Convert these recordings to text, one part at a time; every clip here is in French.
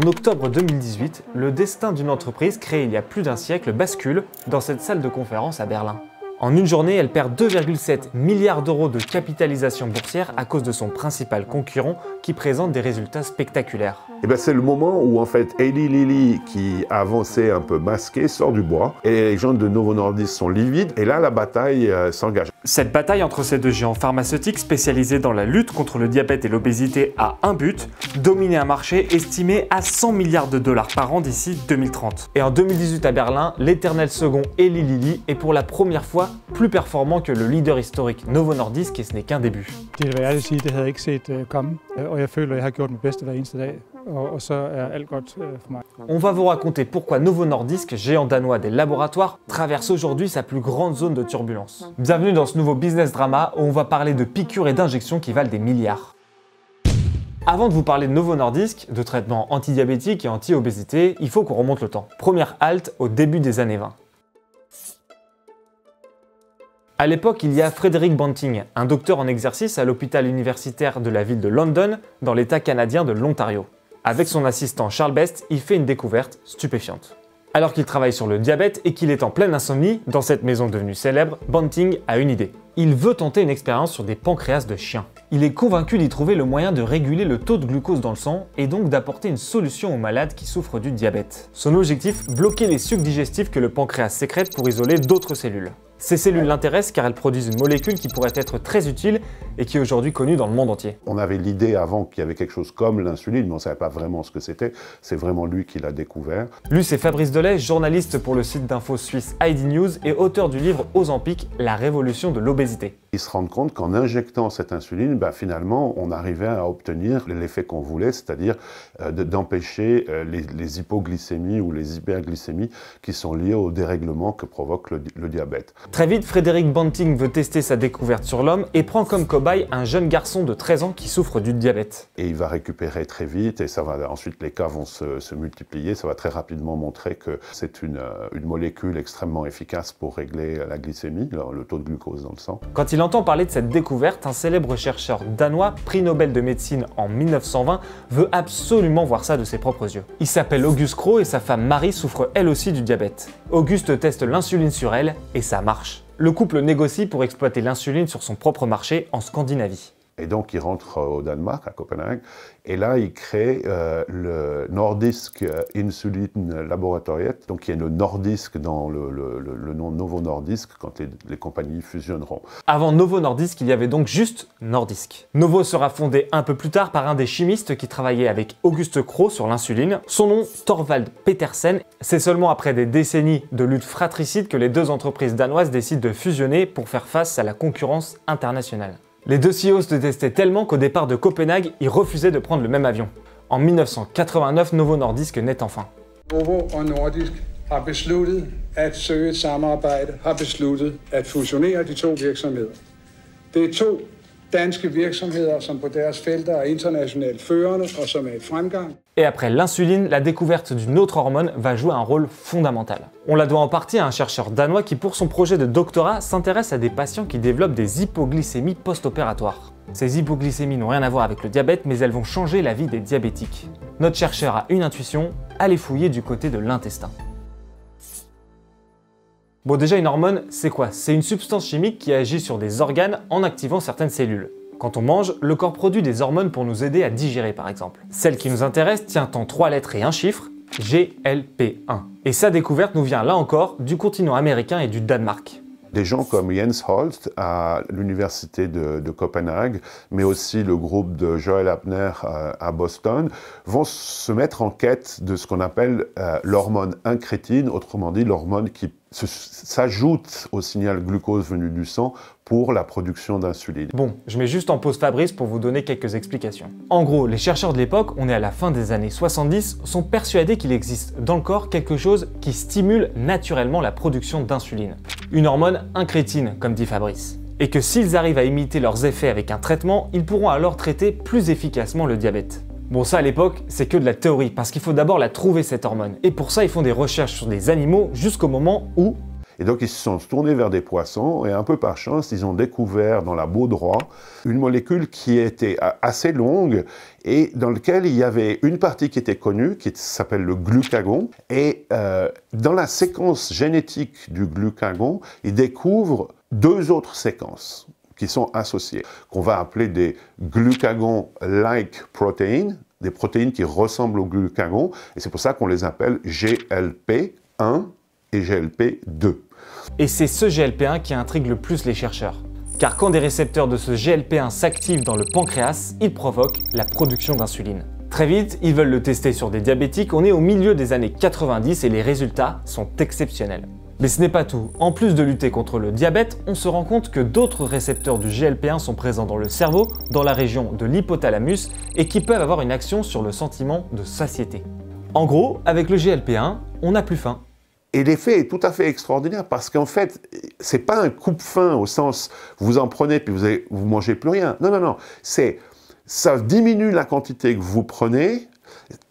En octobre 2018, le destin d'une entreprise créée il y a plus d'un siècle bascule dans cette salle de conférence à Berlin. En une journée, elle perd 2,7 milliards d'euros de capitalisation boursière à cause de son principal concurrent qui présente des résultats spectaculaires. Et ben c'est le moment où en fait Eli Lilly, qui avançait un peu masqué, sort du bois et les gens de Novo Nordisk sont livides et là la bataille s'engage. Cette bataille entre ces deux géants pharmaceutiques spécialisés dans la lutte contre le diabète et l'obésité a un but, dominer un marché estimé à 100 milliards de dollars par an d'ici 2030. Et en 2018 à Berlin, l'éternel second Eli Lilly est pour la première fois plus performant que le leader historique Novo Nordisk et ce n'est qu'un début. Det vil jeg ærligt sige, det havde jeg ikke set komme, og jeg føler, at jeg har gjort mit bedste hver eneste dag, og så er alt godt for mig. On va vous raconter pourquoi Novo Nordisk, géant danois des laboratoires, traverse aujourd'hui sa plus grande zone de turbulence. Bienvenue dans ce nouveau business drama où on va parler de piqûres et d'injections qui valent des milliards. Avant de vous parler de Novo Nordisk, de traitements antidiabétiques et anti-obésité, il faut qu'on remonte le temps. Première halte au début des années 20. À l'époque, il y a Frederick Banting, un docteur en exercice à l'hôpital universitaire de la ville de London, dans l'état canadien de l'Ontario. Avec son assistant Charles Best, il fait une découverte stupéfiante. Alors qu'il travaille sur le diabète et qu'il est en pleine insomnie, dans cette maison devenue célèbre, Banting a une idée. Il veut tenter une expérience sur des pancréas de chiens. Il est convaincu d'y trouver le moyen de réguler le taux de glucose dans le sang et donc d'apporter une solution aux malades qui souffrent du diabète. Son objectif, bloquer les sucs digestifs que le pancréas sécrète pour isoler d'autres cellules. Ces cellules l'intéressent car elles produisent une molécule qui pourrait être très utile et qui est aujourd'hui connue dans le monde entier. On avait l'idée avant qu'il y avait quelque chose comme l'insuline, mais on ne savait pas vraiment ce que c'était. C'est vraiment lui qui l'a découvert. Lui, c'est Fabrice Delay, journaliste pour le site d'info suisse ID News et auteur du livre Ozempic, la révolution de l'obésité. Ils se rendent compte qu'en injectant cette insuline, finalement, on arrivait à obtenir l'effet qu'on voulait, c'est-à-dire d'empêcher les hypoglycémies ou les hyperglycémies qui sont liées au dérèglement que provoque le diabète. Très vite, Frederick Banting veut tester sa découverte sur l'homme et prend comme cobaye un jeune garçon de 13 ans qui souffre du diabète. Et il va récupérer très vite et ça va, ensuite les cas vont se multiplier. Ça va très rapidement montrer que c'est une molécule extrêmement efficace pour régler la glycémie, le taux de glucose dans le sang. Quand il entend parler de cette découverte, un célèbre chercheur danois, prix Nobel de médecine en 1920, veut absolument voir ça de ses propres yeux. Il s'appelle Auguste Krogh et sa femme Marie souffre elle aussi du diabète. Auguste teste l'insuline sur elle et ça marche. Le couple négocie pour exploiter l'insuline sur son propre marché en Scandinavie. Et donc il rentre au Danemark, à Copenhague, et là il crée le Nordisk Insulin Laboratoriet, donc il y a le Nordisk dans le nom Novo Nordisk quand les compagnies fusionneront. Avant Novo Nordisk, il y avait donc juste Nordisk. Novo sera fondé un peu plus tard par un des chimistes qui travaillait avec Auguste Krogh sur l'insuline, son nom Thorvald Petersen. C'est seulement après des décennies de lutte fratricide que les deux entreprises danoises décident de fusionner pour faire face à la concurrence internationale. Les deux CEOs se détestaient tellement qu'au départ de Copenhague, ils refusaient de prendre le même avion. En 1989, Novo Nordisk naît enfin. Novo og Nordisk har besluttet at søge et samarbejde, har besluttet at fusionere de to virksomheder. Det er to danske virksomheder, som på deres felter er internationalt førende og som er i fremgang. Et après l'insuline, la découverte d'une autre hormone va jouer un rôle fondamental. On la doit en partie à un chercheur danois qui, pour son projet de doctorat, s'intéresse à des patients qui développent des hypoglycémies post-opératoires. Ces hypoglycémies n'ont rien à voir avec le diabète, mais elles vont changer la vie des diabétiques. Notre chercheur a une intuition, allez fouiller du côté de l'intestin. Bon, déjà une hormone, c'est quoi? C'est une substance chimique qui agit sur des organes en activant certaines cellules. Quand on mange, le corps produit des hormones pour nous aider à digérer par exemple. Celle qui nous intéresse tient en 3 lettres et un chiffre, GLP-1. Et sa découverte nous vient là encore du continent américain et du Danemark. Des gens comme Jens Holst à l'université de Copenhague, mais aussi le groupe de Joel Abner à Boston, vont se mettre en quête de ce qu'on appelle l'hormone incrétine, autrement dit l'hormone qui s'ajoute au signal glucose venu du sang pour la production d'insuline. Bon, je mets juste en pause Fabrice pour vous donner quelques explications. En gros, les chercheurs de l'époque, on est à la fin des années 70, sont persuadés qu'il existe dans le corps quelque chose qui stimule naturellement la production d'insuline. Une hormone incrétine, comme dit Fabrice. Et que s'ils arrivent à imiter leurs effets avec un traitement, ils pourront alors traiter plus efficacement le diabète. Bon, ça à l'époque, c'est que de la théorie, parce qu'il faut d'abord la trouver cette hormone. Et pour ça, ils font des recherches sur des animaux jusqu'au moment où Et donc, ils se sont tournés vers des poissons et un peu par chance, ils ont découvert dans la baudroie une molécule qui était assez longue et dans laquelle il y avait une partie qui était connue, qui s'appelle le glucagon. Et dans la séquence génétique du glucagon, ils découvrent 2 autres séquences qui sont associées, qu'on va appeler des glucagon-like proteins, des protéines qui ressemblent au glucagon, et c'est pour ça qu'on les appelle GLP1 et GLP2. Et c'est ce GLP1 qui intrigue le plus les chercheurs. Car quand des récepteurs de ce GLP1 s'activent dans le pancréas, ils provoquent la production d'insuline. Très vite, ils veulent le tester sur des diabétiques, on est au milieu des années 90 et les résultats sont exceptionnels. Mais ce n'est pas tout. En plus de lutter contre le diabète, on se rend compte que d'autres récepteurs du GLP1 sont présents dans le cerveau, dans la région de l'hypothalamus, et qui peuvent avoir une action sur le sentiment de satiété. En gros, avec le GLP1, on n'a plus faim. Et l'effet est tout à fait extraordinaire parce qu'en fait, c'est pas un coupe-faim au sens vous en prenez puis vous mangez plus rien. Non, non, non. Ça diminue la quantité que vous prenez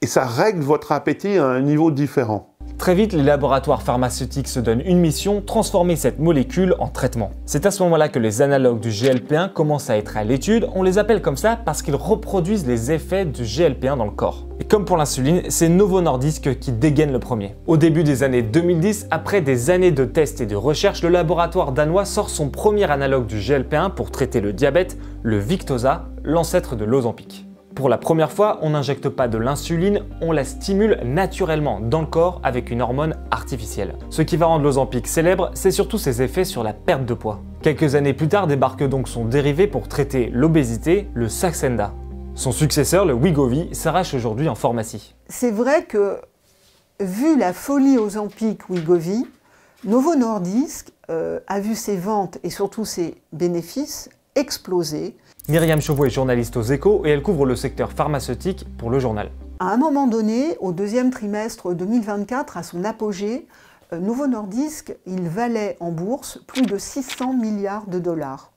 et ça règle votre appétit à un niveau différent. Très vite, les laboratoires pharmaceutiques se donnent une mission, transformer cette molécule en traitement. C'est à ce moment-là que les analogues du GLP1 commencent à être à l'étude. On les appelle comme ça parce qu'ils reproduisent les effets du GLP1 dans le corps. Et comme pour l'insuline, c'est Novo Nordisk qui dégaine le premier. Au début des années 2010, après des années de tests et de recherches, le laboratoire danois sort son premier analogue du GLP1 pour traiter le diabète, le Victoza, l'ancêtre de l'Ozempic. Pour la première fois, on n'injecte pas de l'insuline, on la stimule naturellement dans le corps avec une hormone artificielle. Ce qui va rendre l'Ozempic célèbre, c'est surtout ses effets sur la perte de poids. Quelques années plus tard débarque donc son dérivé pour traiter l'obésité, le Saxenda. Son successeur, le Wegovy, s'arrache aujourd'hui en pharmacie. C'est vrai que, vu la folie Ozempic-Wegovy, Novo Nordisk a vu ses ventes et surtout ses bénéfices exploser. Myriam Chauveau est journaliste aux Échos et elle couvre le secteur pharmaceutique pour le journal. À un moment donné, au deuxième trimestre 2024, à son apogée, Novo Nordisk, il valait en bourse plus de 600 milliards de dollars.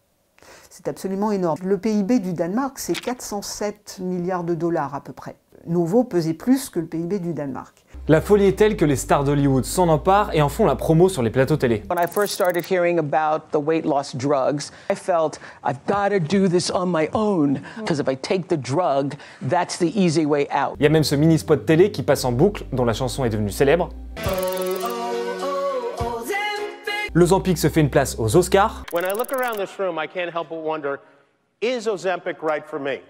C'est absolument énorme. Le PIB du Danemark, c'est 407 milliards de dollars à peu près. Novo pesait plus que le PIB du Danemark. La folie est telle que les stars d'Hollywood s'en emparent et en font la promo sur les plateaux télé. When I first started hearing about the weight loss drugs, I felt I've got to do this on my own because if I take the drug, that's the easy way out. Il y a même ce mini spot télé qui passe en boucle dont la chanson est devenue célèbre. L'Ozempic se fait une place aux Oscars. When I look around this room, I can't help but wonder, is Ozempic right for me?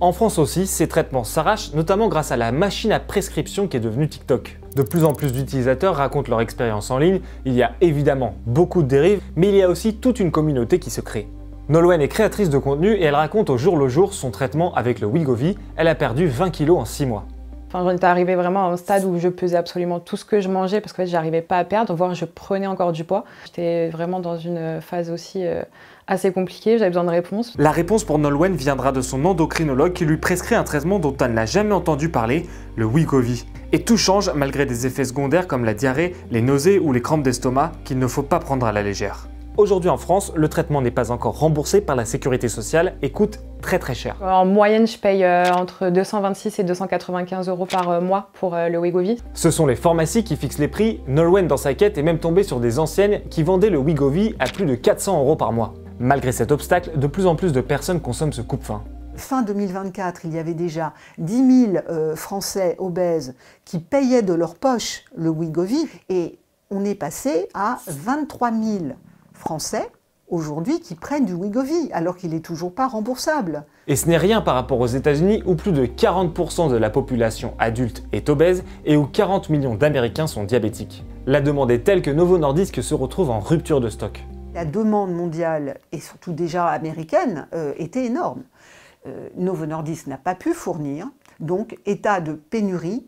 En France aussi, ces traitements s'arrachent, notamment grâce à la machine à prescription qui est devenue TikTok. De plus en plus d'utilisateurs racontent leur expérience en ligne, il y a évidemment beaucoup de dérives, mais il y a aussi toute une communauté qui se crée. Nolwenn est créatrice de contenu et elle raconte au jour le jour son traitement avec le Wegovy. Elle a perdu 20 kilos en 6 mois. Enfin, j'en étais arrivée vraiment à un stade où je pesais absolument tout ce que je mangeais parce que j'arrivais pas à perdre, voire je prenais encore du poids. J'étais vraiment dans une phase aussi assez compliquée, j'avais besoin de réponses. La réponse pour Nolwenn viendra de son endocrinologue qui lui prescrit un traitement dont elle n'a jamais entendu parler, le Wegovy. Et tout change malgré des effets secondaires comme la diarrhée, les nausées ou les crampes d'estomac qu'il ne faut pas prendre à la légère. Aujourd'hui en France, le traitement n'est pas encore remboursé par la sécurité sociale et coûte très cher. En moyenne, je paye entre 226 et 295 € par mois pour le Wegovy. Ce sont les pharmacies qui fixent les prix. Nolwenn, dans sa quête, est même tombée sur des anciennes qui vendaient le Wegovy à plus de 400 € par mois. Malgré cet obstacle, de plus en plus de personnes consomment ce coupe-faim. Fin 2024, il y avait déjà 10 000 Français obèses qui payaient de leur poche le Wegovy et on est passé à 23 000 Français aujourd'hui qui prennent du Wegovy alors qu'il n'est toujours pas remboursable. Et ce n'est rien par rapport aux États-Unis où plus de 40% de la population adulte est obèse et où 40 millions d'Américains sont diabétiques. La demande est telle que Novo Nordisk se retrouve en rupture de stock. La demande mondiale et surtout déjà américaine était énorme. Novo Nordisk n'a pas pu fournir, donc état de pénurie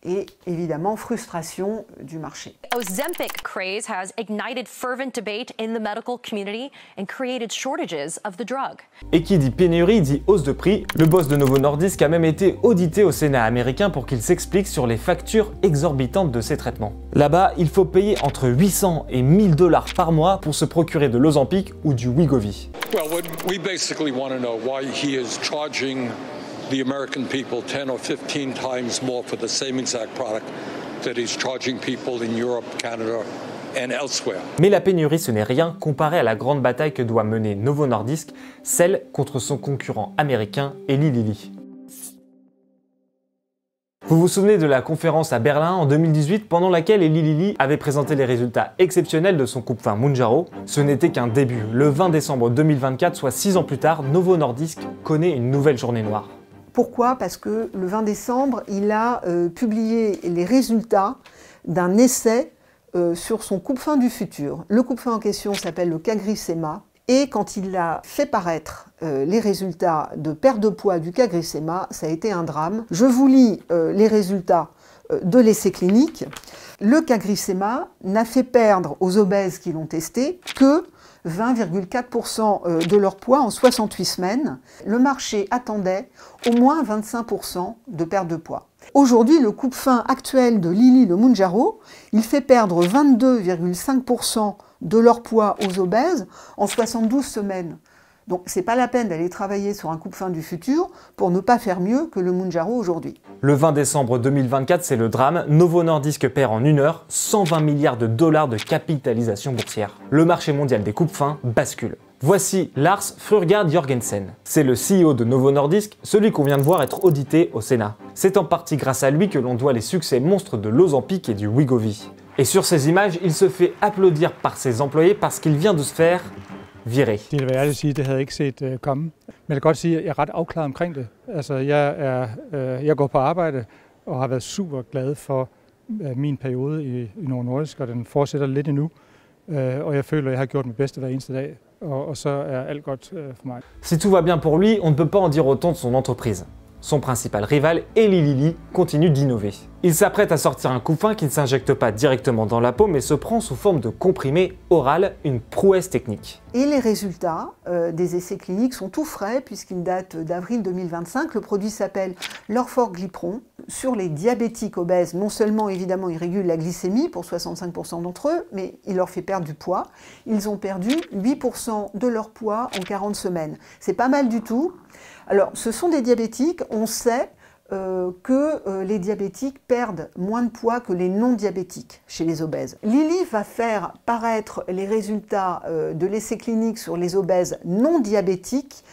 et évidemment frustration du marché. Ozempic craze has ignited fervent debate in the medical community and created shortages of the drug. Et qui dit pénurie dit hausse de prix. Le boss de Novo Nordisk a même été audité au Sénat américain pour qu'il s'explique sur les factures exorbitantes de ces traitements. Là-bas, il faut payer entre 800 et 1000 $ par mois pour se procurer de l'Ozempic ou du Wegovy. Well, we basically want to know why he is charging the American people 10 or 15 times more for the same exact product that he's charging people in Europe, Canada, and elsewhere. Mais la pénurie, ce n'est rien comparé à la grande bataille que doit mener Novo Nordisk, celle contre son concurrent américain Eli Lilly. Vous vous souvenez de la conférence à Berlin en 2018 pendant laquelle Eli Lilly avait présenté les résultats exceptionnels de son coupe-faim Mounjaro? Ce n'était qu'un début. Le 20 décembre 2024, soit 6 ans plus tard, Novo Nordisk connaît une nouvelle journée noire. Pourquoi? Parce que le 20 décembre, il a publié les résultats d'un essai sur son coupe-faim du futur. Le coupe-faim en question s'appelle le CagriSema. Et quand il a fait paraître les résultats de perte de poids du CagriSema, ça a été un drame. Je vous lis les résultats de l'essai clinique. Le CagriSema n'a fait perdre aux obèses qui l'ont testé que 20,4% de leur poids en 68 semaines. Le marché attendait au moins 25% de perte de poids. Aujourd'hui, le coupe-faim actuel de Lilly, le Mounjaro, il fait perdre 22,5% de leur poids aux obèses en 72 semaines. Donc c'est pas la peine d'aller travailler sur un coupe-faim du futur pour ne pas faire mieux que le Mounjaro aujourd'hui. Le 20 décembre 2024, c'est le drame. Novo Nordisk perd en une heure 120 milliards de dollars de capitalisation boursière. Le marché mondial des coupe-faim bascule. Voici Lars Fruergaard Jørgensen. C'est le CEO de Novo Nordisk, celui qu'on vient de voir être audité au Sénat. C'est en partie grâce à lui que l'on doit les succès monstres de l'Ozempic et du Wegovy. Et sur ces images, il se fait applaudir par ses employés parce qu'il vient de se faire virer. Det vil ærligt sige, det havde jeg ikke set komme. Men jeg kan godt sige, at jeg er ret afklaret omkring det. Altså, jeg går på arbejde og har været super glad for min periode i Novo Nordisk, og den fortsætter lidt endnu. Og jeg føler, at jeg har gjort mit bedste hver eneste dag. Og så er alt godt for mig. Si tout va bien pour lui, on ne peut pas en dire autant de son entreprise. Son principal rival, Eli Lilly, continue d'innover. Il s'apprête à sortir un coupe-faim qui ne s'injecte pas directement dans la peau, mais se prend sous forme de comprimé oral, une prouesse technique. Et les résultats des essais cliniques sont tout frais puisqu'ils datent d'avril 2025. Le produit s'appelle l'orforglipron. Sur les diabétiques obèses, non seulement évidemment il régule la glycémie pour 65% d'entre eux, mais il leur fait perdre du poids. Ils ont perdu 8% de leur poids en 40 semaines. C'est pas mal du tout. Alors, ce sont des diabétiques, on sait que les diabétiques perdent moins de poids que les non-diabétiques chez les obèses. Lilly va faire paraître les résultats de l'essai clinique sur les obèses non diabétiques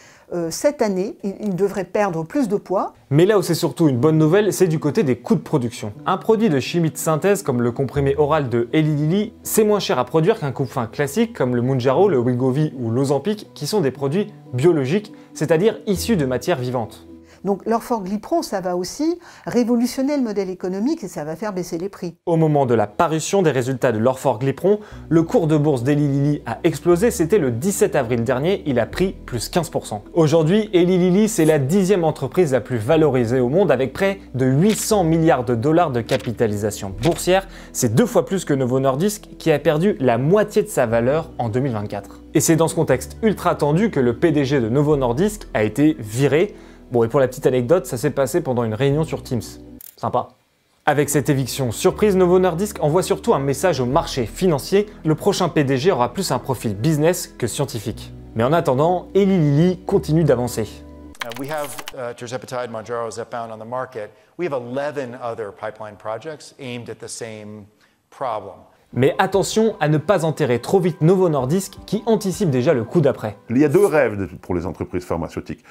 cette année. Ils devraient perdre plus de poids. Mais là où c'est surtout une bonne nouvelle, c'est du côté des coûts de production. Un produit de chimie de synthèse comme le comprimé oral de Eli Lilly, c'est moins cher à produire qu'un coupe-faim classique comme le Mounjaro, le Wegovy ou l'Ozempic, qui sont des produits biologiques, c'est-à-dire issus de matières vivantes. Donc l'orforglipron, ça va aussi révolutionner le modèle économique et ça va faire baisser les prix. Au moment de la parution des résultats de l'orforglipron, le cours de bourse d'Eli Lilly a explosé, c'était le 17 avril dernier, il a pris plus 15%. Aujourd'hui, Eli Lilly, c'est la 10e entreprise la plus valorisée au monde avec près de 800 milliards de dollars de capitalisation boursière. C'est 2 fois plus que Novo Nordisk qui a perdu la moitié de sa valeur en 2024. Et c'est dans ce contexte ultra tendu que le PDG de Novo Nordisk a été viré. Bon, et pour la petite anecdote, ça s'est passé pendant une réunion sur Teams. Sympa. Avec cette éviction surprise, Novo Nordisk envoie surtout un message au marché financier. Le prochain PDG aura plus un profil business que scientifique. Mais en attendant, Eli Lilly continue d'avancer. We have tirzepatide, Mounjaro, Zepbound on the market. We have 11 other pipeline projects aimed at the same problem. Mais attention à ne pas enterrer trop vite Novo Nordisk qui anticipe déjà le coup d'après. Il y a 2 rêves pour les entreprises pharmaceutiques.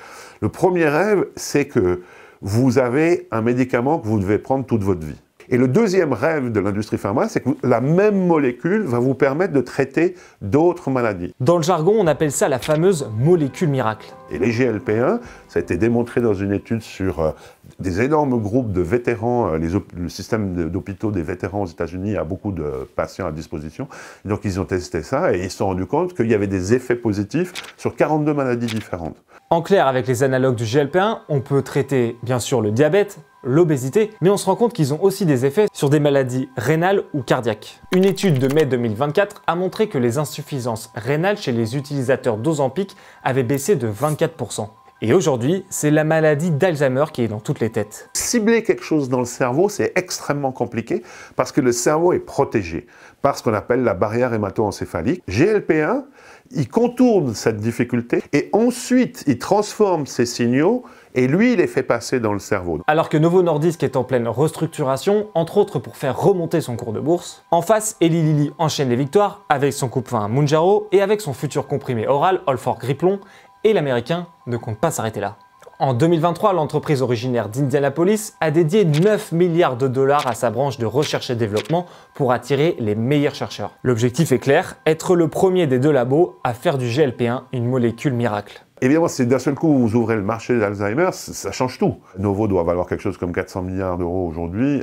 Le premier rêve, c'est que vous avez un médicament que vous devez prendre toute votre vie. Et le deuxième rêve de l'industrie pharma, c'est que la même molécule va vous permettre de traiter d'autres maladies. Dans le jargon, on appelle ça la fameuse molécule miracle. Et les GLP-1, ça a été démontré dans une étude sur des énormes groupes de vétérans. Le système d'hôpitaux des vétérans aux États-Unis a beaucoup de patients à disposition. Et donc ils ont testé ça et ils se sont rendus compte qu'il y avait des effets positifs sur 42 maladies différentes. En clair, avec les analogues du GLP-1, on peut traiter bien sûr le diabète, l'obésité, mais on se rend compte qu'ils ont aussi des effets sur des maladies rénales ou cardiaques. Une étude de mai 2024 a montré que les insuffisances rénales chez les utilisateurs d'Ozempic avaient baissé de 24%. Et aujourd'hui, c'est la maladie d'Alzheimer qui est dans toutes les têtes. Cibler quelque chose dans le cerveau, c'est extrêmement compliqué parce que le cerveau est protégé par ce qu'on appelle la barrière hémato-encéphalique. GLP-1, il contourne cette difficulté et ensuite il transforme ces signaux et lui, il est fait passer dans le cerveau. Alors que Novo Nordisk est en pleine restructuration, entre autres pour faire remonter son cours de bourse, en face, Eli Lilly enchaîne les victoires avec son coupe-faim Mounjaro et avec son futur comprimé oral Olfor Griplon, et l'américain ne compte pas s'arrêter là. En 2023, l'entreprise originaire d'Indianapolis a dédié 9 milliards de dollars à sa branche de recherche et développement pour attirer les meilleurs chercheurs. L'objectif est clair, être le premier des deux labos à faire du GLP-1 une molécule miracle. Évidemment, si d'un seul coup vous ouvrez le marché de l'Alzheimer, ça change tout. Novo doit valoir quelque chose comme 400 milliards d'euros aujourd'hui.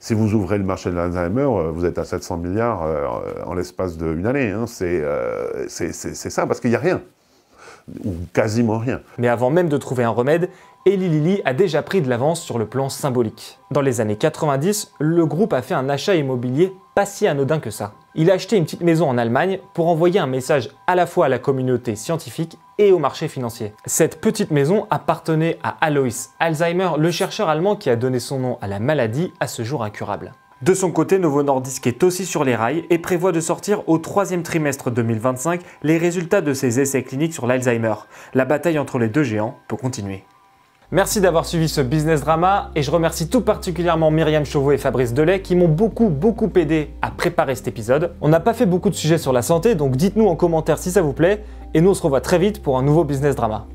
Si vous ouvrez le marché de l'Alzheimer, vous êtes à 700 milliards en l'espace d'une année. Hein. C'est ça, parce qu'il n'y a rien. Ou quasiment rien. Mais avant même de trouver un remède, Eli Lilly a déjà pris de l'avance sur le plan symbolique. Dans les années 90, le groupe a fait un achat immobilier pas si anodin que ça. Il a acheté une petite maison en Allemagne pour envoyer un message à la fois à la communauté scientifique et au marché financier. Cette petite maison appartenait à Alois Alzheimer, le chercheur allemand qui a donné son nom à la maladie à ce jour incurable. De son côté, Novo Nordisk est aussi sur les rails et prévoit de sortir au 3e trimestre 2025 les résultats de ses essais cliniques sur l'Alzheimer. La bataille entre les deux géants peut continuer. Merci d'avoir suivi ce Business Drama et je remercie tout particulièrement Myriam Chauveau et Fabrice Delay qui m'ont beaucoup aidé à préparer cet épisode. On n'a pas fait beaucoup de sujets sur la santé, donc dites-nous en commentaire si ça vous plaît et nous on se revoit très vite pour un nouveau Business Drama.